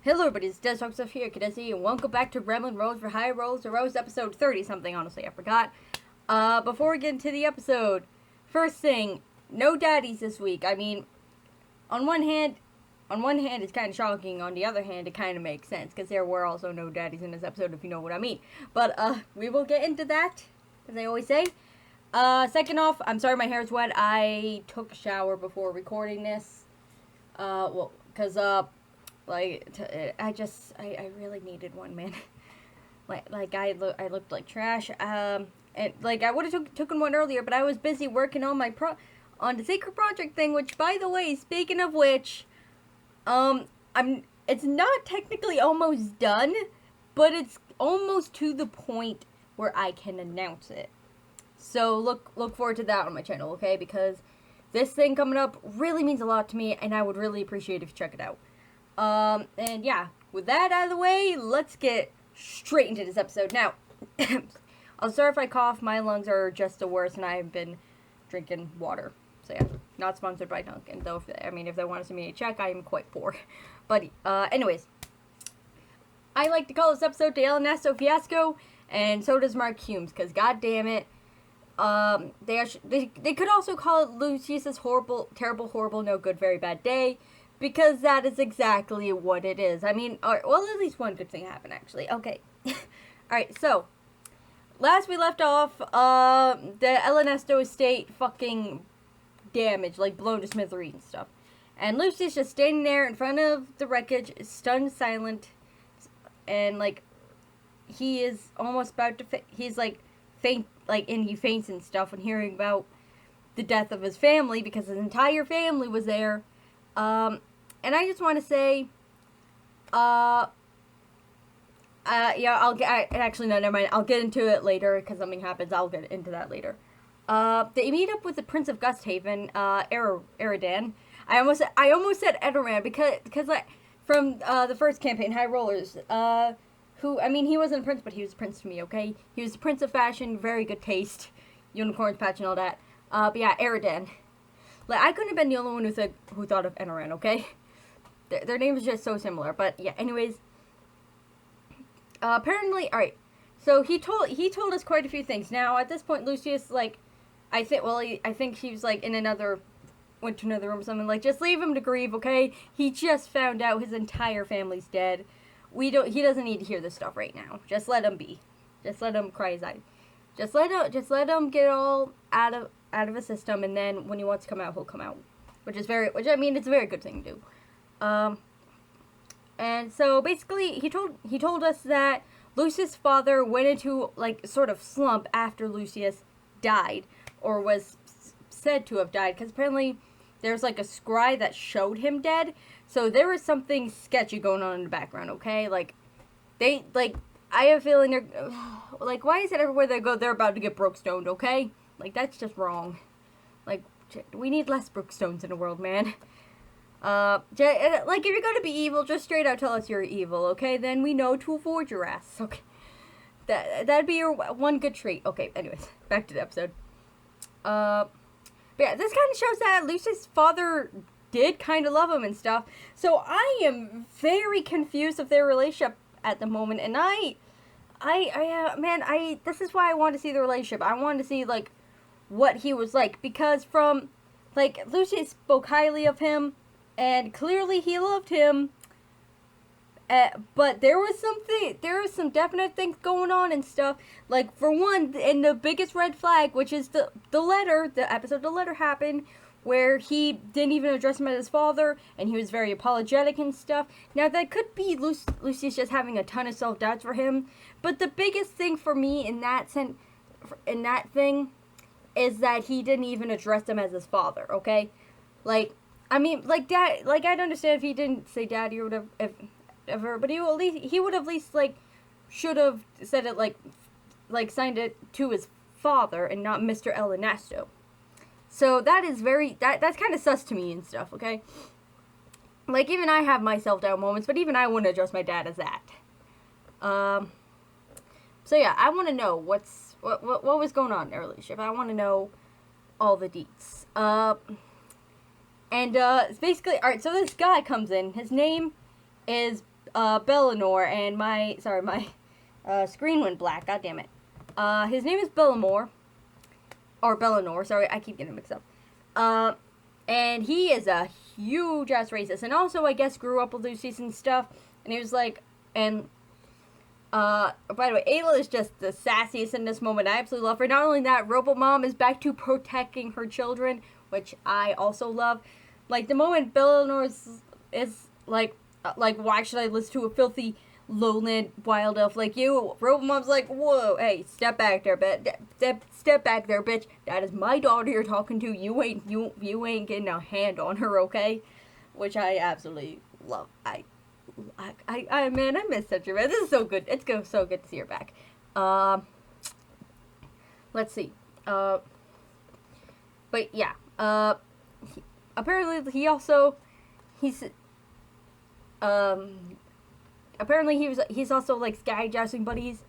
Hello everybody, it's Des Stuff here, Kadesi, and welcome back to Ramblin' Rose for High Rolls, Aerois episode 30 something, honestly, I forgot. Before we get into the episode, first thing, no daddies this week. I mean, on one hand it's kind of shocking, on the other hand it kind of makes sense, because there were also no daddies in this episode, if you know what I mean. But, we will get into that, as I always say. Second off, I'm sorry my hair's wet. I took a shower before recording this, because, I really needed one, man. I looked like trash. And like I would have taken one earlier, but I was busy working on my on the secret project thing. Which, by the way, speaking of which, it's not technically almost done, but it's almost to the point where I can announce it. So look forward to that on my channel, okay? Because this thing coming up really means a lot to me, and I would really appreciate if you check it out. And yeah, with that out of the way, let's get straight into this episode. Now, I'm sorry if I cough, my lungs are just the worst, and I've been drinking water. So yeah, not sponsored by Dunkin', though, if they want to send me a check, I am quite poor. But, anyways, I like to call this episode the El Ernesto Fiasco, and so does Mark Humes, because god damn it, they could also call it Lucius's terrible, horrible, no good, very bad day, because that is exactly what it is. I mean, well, at least one good thing happened, actually. Okay. Alright, so, last we left off, the El Ernesto estate fucking damaged, like blown to smithereens and stuff. And Lucius just standing there in front of the wreckage, stunned, silent, and, like, he is almost about to he's, like, faint, like, and he faints and stuff when hearing about the death of his family, because his entire family was there. And I just want to say, yeah, actually, no, never mind. I'll get into it later, because something happens. I'll get into that later. They meet up with the Prince of Gusthaven, Eridan. I almost said Edoran, because like, from, the first campaign, High Rollers, who, I mean, he wasn't a prince, but he was a prince to me, okay? He was the Prince of Fashion, very good taste, unicorns patch and all that. But yeah, Eridan. Like, I couldn't have been the only one who thought of Edoran, okay? Their names are just so similar. But yeah, anyways, apparently, all right. So he told us quite a few things. Now at this point, Lucius, like, I think he was like went to another room or something. Like, just leave him to grieve, okay? He just found out his entire family's dead. He doesn't need to hear this stuff right now. Just let him be. Just let him cry his eyes. Just let him get all out of his system, and then when he wants to come out, he'll come out. Which it's a very good thing to do. And so basically he told us that Lucius' father went into, like, sort of slump after Lucius died, or was said to have died, because apparently there's, like, a scry that showed him dead, so there was something sketchy going on in the background, okay? Like, I have a feeling they're, like, why is it everywhere they go, they're about to get broke-stoned, okay? Like, that's just wrong. Like, we need less brookstones in the world, man. Like, if you're gonna be evil, just straight out tell us you're evil, okay? Then we know to avoid your ass, okay? That'd be your one good trait. Okay, anyways, back to the episode. But yeah, this kind of shows that Lucius' father did kind of love him and stuff. So I am very confused of their relationship at the moment, and this is why I want to see the relationship. I want to see, like, what he was like, because from, like, Lucius spoke highly of him, and clearly he loved him, but there was some definite things going on and stuff. Like, for one, and the biggest red flag, which is the episode The Letter happened, where he didn't even address him as his father, and he was very apologetic and stuff. Now, that could be Lucius just having a ton of self-doubts for him, but the biggest thing for me in that thing, is that he didn't even address him as his father, okay? Like, I mean, like, Dad, like, I'd understand if he didn't say daddy or whatever, but he would have at least, like, should have said it, like, signed it to his father and not Mr. El Ernesto. So that is that's kind of sus to me and stuff, okay? Like, even I have my self-doubt moments, but even I wouldn't address my dad as that. So yeah, I want to know what was going on in their relationship. I want to know all the deets. And it's basically, alright, so this guy comes in. His name is Bellinor, and my screen went black. God damn it. His name is Bellamore, or Bellinor. Sorry, I keep getting mixed up. And he is a huge ass racist, and also I guess grew up with Lucius and stuff. And he was like, and by the way, Ayla is just the sassiest in this moment. I absolutely love her. Not only that, Robot Mom is back to protecting her children, which I also love. Like the moment Bellinor is like, why should I listen to a filthy lowland wild elf like you? Robot Mom's like, whoa, hey, step back there, bitch. Step back there, bitch. That is my daughter you're talking to. You ain't getting a hand on her, okay? Which I absolutely love. Man, I miss Century, man. This is so good. It's so good to see her back. Let's see. But yeah. Apparently he's also like sky jousting buddies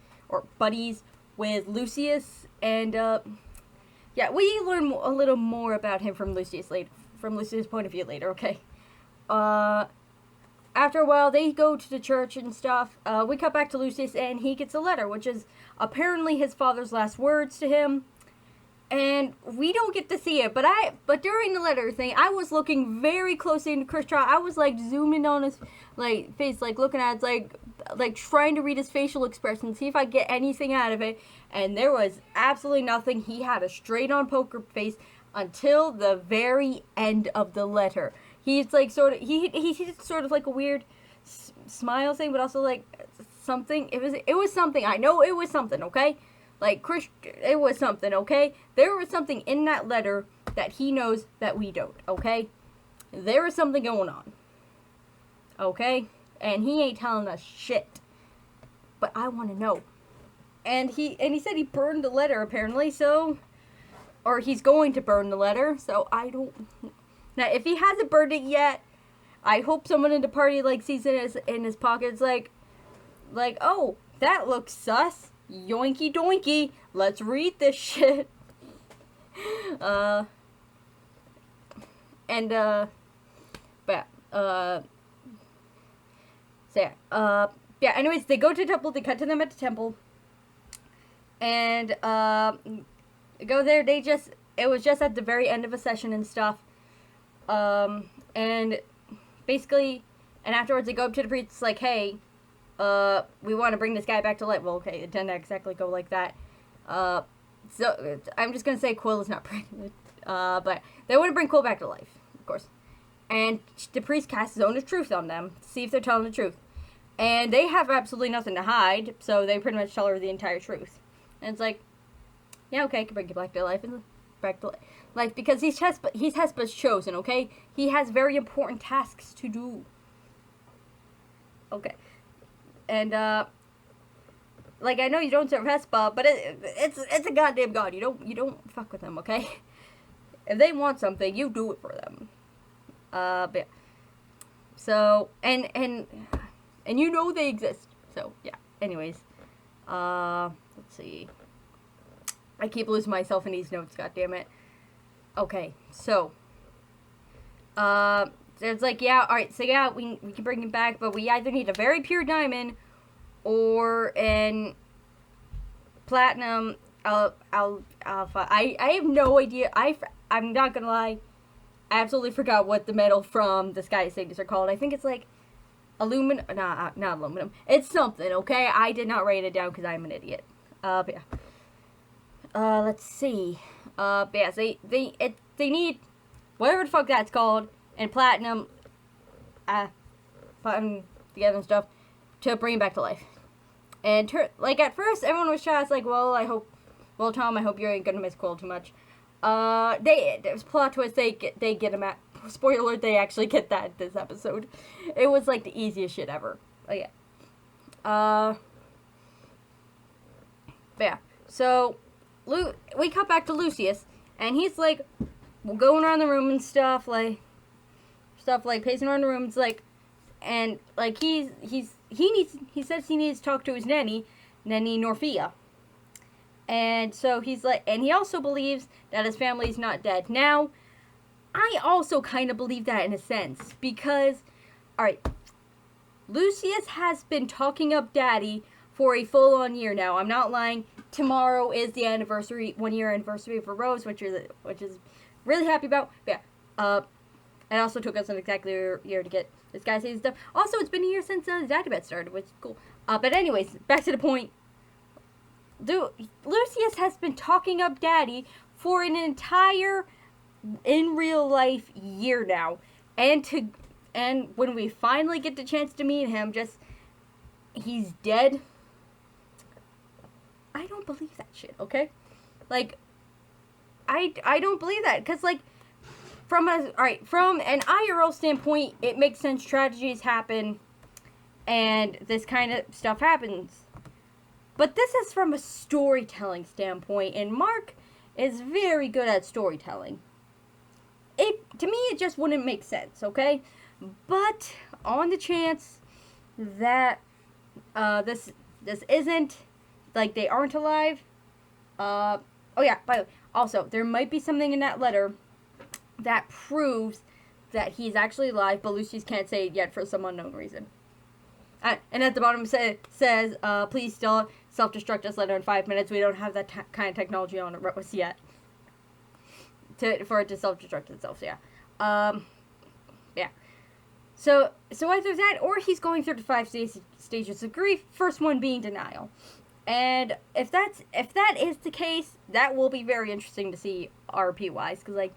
with Lucius, and yeah, we learn a little more about him from Lucius' point of view later. Okay. After a while, they go to the church and stuff. We cut back to Lucius, and he gets a letter, which is apparently his father's last words to him. And we don't get to see it, but during the letter thing, I was looking very closely into Chris Trout. I was like zooming on his face, like looking at it, like trying to read his facial expression, see if I get anything out of it. And there was absolutely nothing. He had a straight on poker face until the very end of the letter. He's like he's sort of like a weird smile thing, but also like something. It was something. I know it was something. Okay. Like, Chris, it was something, okay? There was something in that letter that he knows that we don't, okay? There is something going on, okay? And he ain't telling us shit. But I want to know. And he said he burned the letter, apparently, so... Or he's going to burn the letter, so I don't... Now, if he hasn't burned it yet, I hope someone in the party, like, sees it in his pockets, like, oh, that looks sus. Yoinky doinky, let's read this shit. But yeah, yeah, anyways, they go to the temple, they cut to them at the temple, and, go there, it was just at the very end of a session and stuff, and basically, and afterwards they go up to the priest, like, hey, we want to bring this guy back to life. Well, okay, it didn't exactly go like that. So, I'm just going to say Quill is not pregnant. But they want to bring Quill back to life, of course. And the priest casts his own truth on them to see if they're telling the truth. And they have absolutely nothing to hide, so they pretty much tell her the entire truth. And it's like, yeah, okay, I can bring you back to life. And back to life, because he's Hesper's chosen, okay? He has very important tasks to do. Okay. And, like, I know you don't serve Hespa, but it's a goddamn god. You don't fuck with them, okay? If they want something, you do it for them. But yeah. So, and you know they exist. So, yeah. Anyways. Let's see. I keep losing myself in these notes, goddammit. Okay, so. It's like, yeah, alright, so yeah, we can bring him back, but we either need a very pure diamond or an platinum alpha. I have no idea. I'm not gonna lie. I absolutely forgot what the metal from the Sky Sages are called. I think it's like aluminum. Nah, not aluminum. It's something, okay? I did not write it down because I'm an idiot. But yeah. Let's see. But yeah, they need whatever the fuck that's called. And platinum, putting together and stuff to bring him back to life. And like at first, everyone was just like, "Well, Tom, I hope you ain't gonna miss Quill too much." There's plot twist. They get him at. Spoiler alert: they actually get that this episode. It was like the easiest shit ever. Oh yeah. But yeah. So, we cut back to Lucius, and he's like, going around the room and stuff like pacing around the room. It's like, and like he says he needs to talk to his nanny Norphia. And so he's like, and he also believes that his family's not dead. Now, I also kind of believe that in a sense, because, alright, Lucius has been talking up Daddy for a full-on year now. I'm not lying. Tomorrow is the anniversary, 1-year anniversary for Rose, which is really happy about. But yeah, it also took us an exactly year to get this guy saying stuff. Also, it's been a year since the Daddy Bet started, which is cool. But anyways, back to the point. Lucius has been talking up Daddy for an entire, in real life, year now, and when we finally get the chance to meet him, he's dead. I don't believe that shit. Okay, like I don't believe that because like from an IRL standpoint, it makes sense. Tragedies happen, and this kind of stuff happens. But this is from a storytelling standpoint, and Mark is very good at storytelling. To me, it just wouldn't make sense, okay? But on the chance that this isn't, like, they aren't alive. Oh yeah, by the way, also there might be something in that letter that proves that he's actually alive, but Lucius can't say it yet for some unknown reason. And at the bottom says, please still self-destruct this letter in 5 minutes. We don't have that kind of technology on Aerois yet. For it to self-destruct itself, so yeah. Yeah. So either that, or he's going through the 5 stages of grief, first one being denial. And if that is the case, that will be very interesting to see RP-wise, because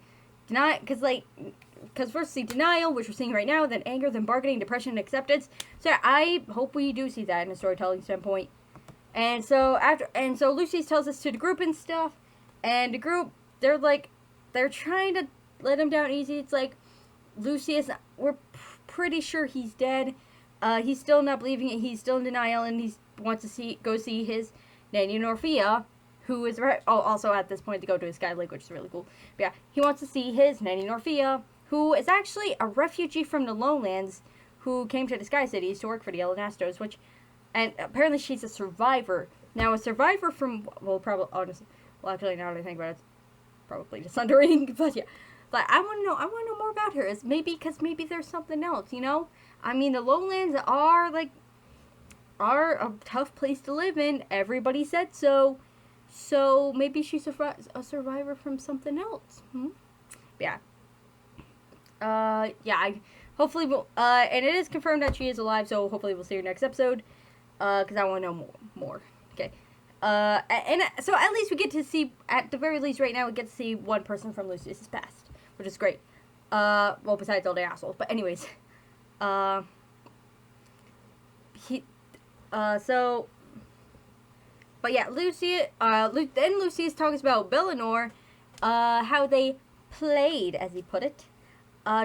firstly denial, which we're seeing right now, then anger, then bargaining, depression, and acceptance. So yeah, I hope we do see that in a storytelling standpoint. And so Lucius tells us to the group and stuff, and the group, they're trying to let him down easy. It's like, Lucius, we're pretty sure he's dead. He's still not believing it. He's still in denial, and he wants to go see his nanny Norfia, who is also at this point to go to his Sky Lake, which is really cool. But yeah, he wants to see his nanny Norfia, who is actually a refugee from the lowlands who came to the Sky Cities to work for the Elenastos, and apparently she's a survivor. Now, a survivor from, actually, now that I think about it, it's probably the Sundering, but yeah. But I want to know more about her. Because maybe there's something else, you know? I mean, the lowlands are a tough place to live in. Everybody said so. So maybe she's a survivor from something else. Yeah. Hopefully we'll, and it is confirmed that she is alive, so hopefully we'll see her next episode, because I want to know more. Okay. And so at least we get to see, at the very least right now, we get to see one person from Lucius's past, which is great. Well, besides all the assholes, but anyways. But yeah, then Lucius talks about Bellinor, how they played, as he put it.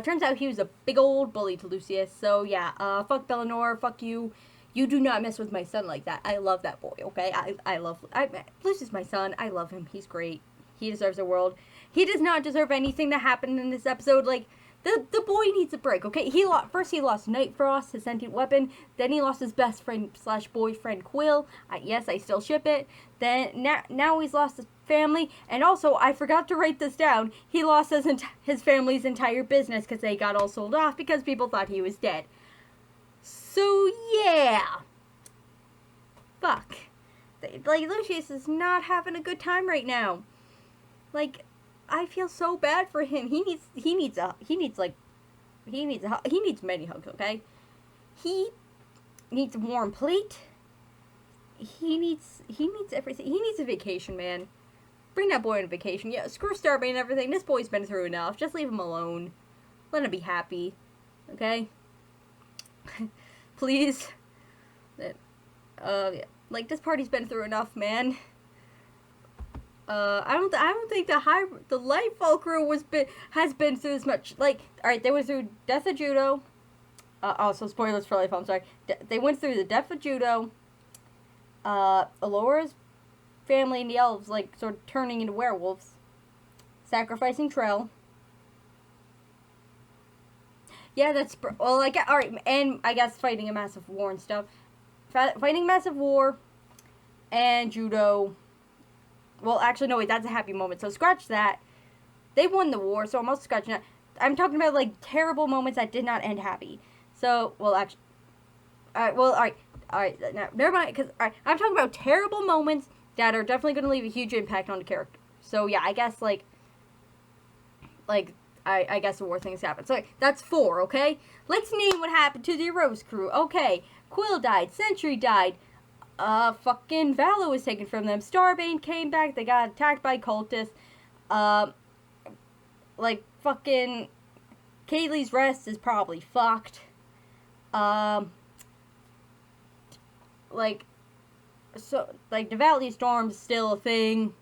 Turns out he was a big old bully to Lucius, so yeah, fuck Bellinor, fuck you. You do not mess with my son like that. I love that boy, okay? Lucius is my son. I love him. He's great. He deserves the world. He does not deserve anything that happened in this episode. Like, the boy needs a break, okay? First he lost Night Frost, his sentient weapon. Then he lost his best friend / boyfriend Quill. Yes, I still ship it. Then now he's lost his family. And also, I forgot to write this down. He lost his family's entire business because they got all sold off because people thought he was dead. So yeah. Fuck. Like, Lucius is not having a good time right now. Like, I feel so bad for him. He needs many hugs, okay? He needs a warm plate. He needs everything. He needs a vacation, man. Bring that boy on a vacation. Yeah, screw Starby and everything. This boy's been through enough. Just leave him alone. Let him be happy. Okay? Please. Yeah. Like, this party's been through enough, man. I don't think the Lightfall crew has been through as much. Like, alright, they went through Death of Judo. Also, spoilers for Lightfall, I'm sorry. They went through the Death of Judo. Alora's family and the elves, like, sort of turning into werewolves. Sacrificing Trell. Yeah, that's, well, like, alright, and I guess fighting a massive war and stuff. Fighting massive war, and Judo. Well, actually, no, wait, that's a happy moment, so scratch that. They won the war, so I'm also scratching that. I'm talking about, like, terrible moments that did not end happy. So, well, actually, Alright, now, never mind, because I'm talking about terrible moments that are definitely going to leave a huge impact on the character. So, yeah, I guess, I guess the worst things happen. So, that's 4, okay? Let's name what happened to the Aerois crew. Okay, Quill died, Sentry died, fucking Valo was taken from them, Starbane came back, they got attacked by cultists, fucking Kaylee's rest is probably fucked. The Valley Storm's still a thing.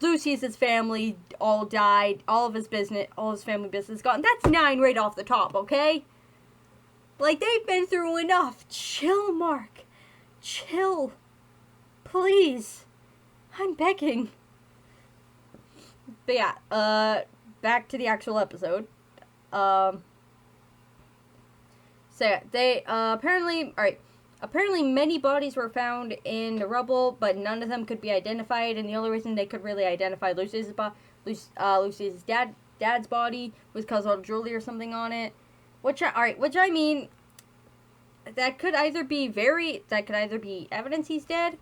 Lucius's family all died. All of his family business gone. That's 9 right off the top, okay? They've been through enough. Chill, Mark. Chill. Please. I'm begging. But yeah, back to the actual episode. Apparently many bodies were found in the rubble, but none of them could be identified, and the only reason they could really identify Lucius's dad's body was because of jewelry or something on it. Which I mean, that could either be evidence he's dead,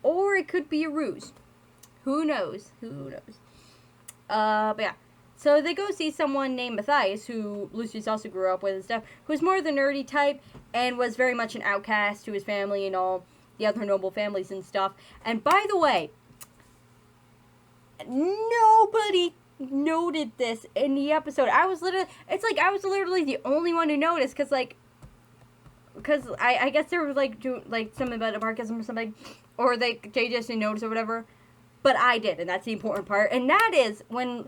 or it could be a ruse. Who knows? But yeah. So they go see someone named Matthias, who Lucius also grew up with and stuff, who's more the nerdy type and was very much an outcast to his family and all the other noble families and stuff. And by the way, nobody noted this in the episode. I was literally the only one who noticed, because I guess they were doing something about anarchism or something, or they just didn't notice or whatever. But I did, and that's the important part. And that is when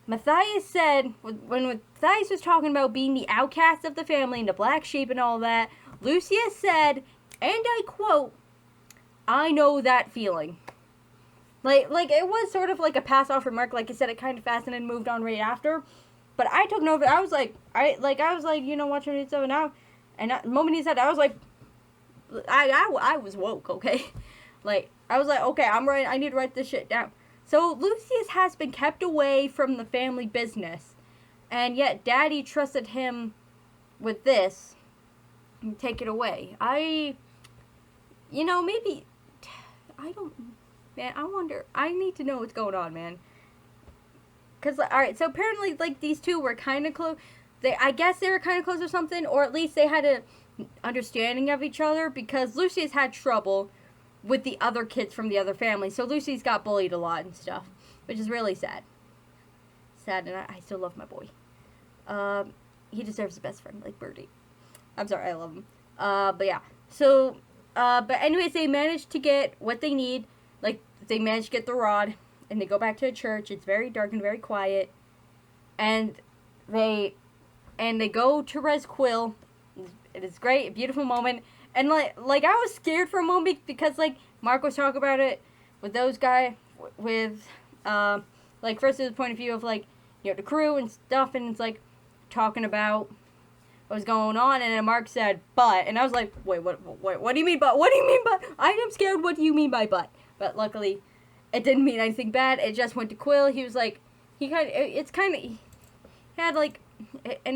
Matthias said, when Matthias was talking about being the outcast of the family and the black sheep and all that, Lucius said, and I quote, "I know that feeling." It was sort of like a pass-off remark. Like I said, it kind of fast and then moved on right after. But I took note of it. I was like, watching it so now, and the moment he said that, I was like, I was woke, okay? I was like, okay, I need to write this shit down. So, Lucius has been kept away from the family business, and yet Daddy trusted him with this, and take it away. I wonder, I need to know what's going on, man. Because, alright, so apparently, these two were kind of close. I guess they were kind of close or something, or at least they had an understanding of each other, because Lucius had trouble with the other kids from the other family. So Lucy's got bullied a lot and stuff, which is really sad. And I still love my boy. He deserves a best friend like Birdie. I'm sorry, I love him. But yeah. So, but anyways, they managed to get what they need. They managed to get the rod, and they go back to the church. It's very dark and very quiet. And they go to Res Quill. It is great, a beautiful moment. And, I was scared for a moment because, Mark was talking about it with those guys, with, first there's the point of view of, the crew and stuff, and it's, talking about what was going on, and then Mark said, but, and I was like, wait, what do you mean, but? What do you mean, but? I am scared, what do you mean by but? But, luckily, it didn't mean anything bad. It just went to Quill. He was, he had, in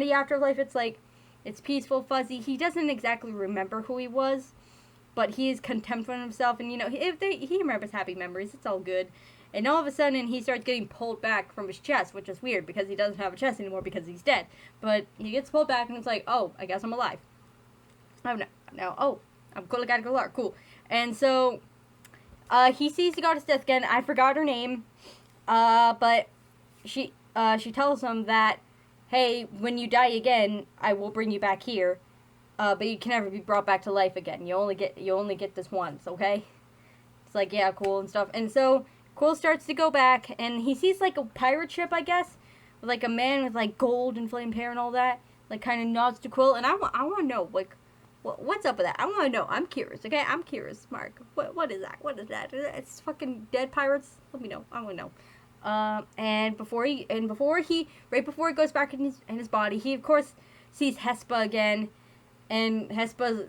the afterlife, it's peaceful, fuzzy. He doesn't exactly remember who he was, but he is contempt for himself, and he remembers happy memories. It's all good. And all of a sudden, he starts getting pulled back from his chest, which is weird because he doesn't have a chest anymore because he's dead. But he gets pulled back, and it's like, oh, I guess I'm alive. I'm cool. And so, he sees the goddess Death again. I forgot her name, but she tells him that, hey, when you die again, I will bring you back here, but you can never be brought back to life again. You only get this once, okay? It's yeah, cool and stuff. And so Quill starts to go back, and he sees a pirate ship, I guess, with a man with gold and flamed hair and all that. Kind of nods to Quill, and I want to know what's up with that. I want to know. I'm curious, okay? I'm curious, Mark. What is that? What is that? It's fucking dead pirates. Let me know. I want to know. Right before he goes back in his body, he of course sees Hespa again, and Hespa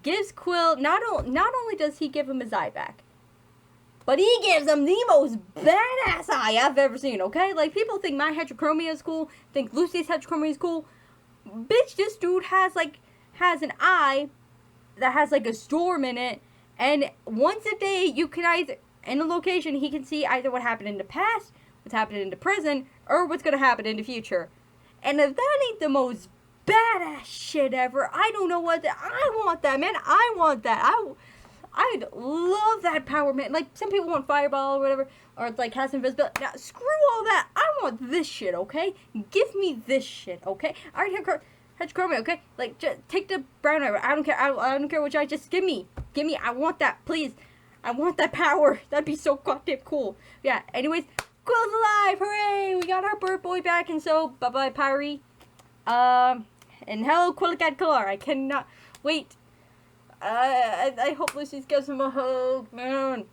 gives Quill, not only does he give him his eye back, but he gives him the most badass eye I've ever seen, okay? People think my heterochromia is cool, think Lucy's heterochromia is cool. bitch, this dude has an eye that has like a storm in it, and once a day you can either, in a location, he can see either what happened in the past, what's happening in the present, or what's gonna happen in the future. And if that ain't the most badass shit ever, I don't know what I want that, man. I want that. I'd love that power, man. Like, some people want fireball or whatever, or it's like has invisibility. Now, screw all that. I want this shit, okay? Give me this shit, okay? I already have chromia, okay? Like, just take the brown eye. I don't care. I don't care which eye. Just give me. I want that, please. I want that power. That'd be so goddamn cool. Yeah. Anyways, Quill's alive! Hooray! We got our bird boy back, and so bye bye, Pyrie. And hello, Quillicat Color. I cannot wait. I hope Lucy gives him a hug, man.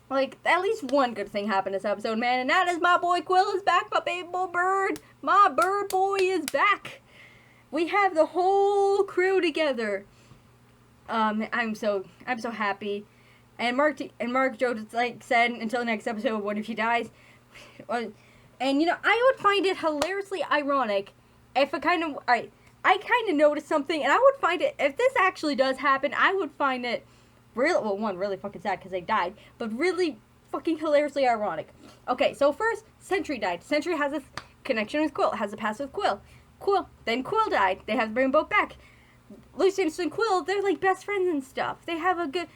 Like, at least one good thing happened this episode, man, and that is my boy Quill is back, my baby boy bird. My bird boy is back. We have the whole crew together. I'm so happy. And Mark Joe just said, until next episode, what if he dies? And I would find it hilariously ironic if I kind of noticed something, and I would find it, if this actually does happen, I would find it really fucking sad because they died, but really fucking hilariously ironic. Okay, so first, Sentry died. Sentry has a connection with Quill, has a past with Quill. Then Quill died. They have to bring them both back. Lucius and Quill, they're like best friends and stuff. They have good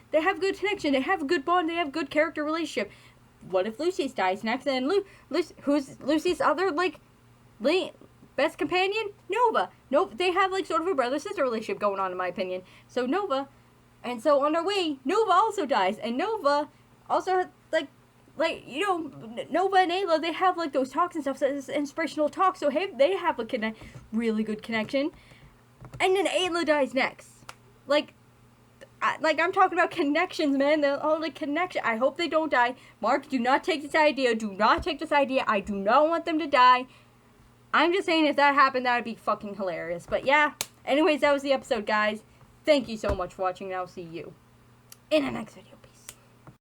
connection. They have a good bond. They have good character relationship. What if Lucius dies next? And who's Lucy's other best companion? Nova. They have sort of a brother-sister relationship going on, in my opinion. So Nova, and so on their way, Nova also dies, and Nova also Nova and Ayla, they have those talks and stuff, so it's inspirational talks. So hey, they have a really good connection, and then Ayla dies next. I'm talking about connections, man. All the connection. I hope they don't die. Mark, do not take this idea. Do not take this idea. I do not want them to die. I'm just saying, if that happened, that would be fucking hilarious. But yeah, anyways, that was the episode, guys. Thank you so much for watching, and I'll see you in the next video.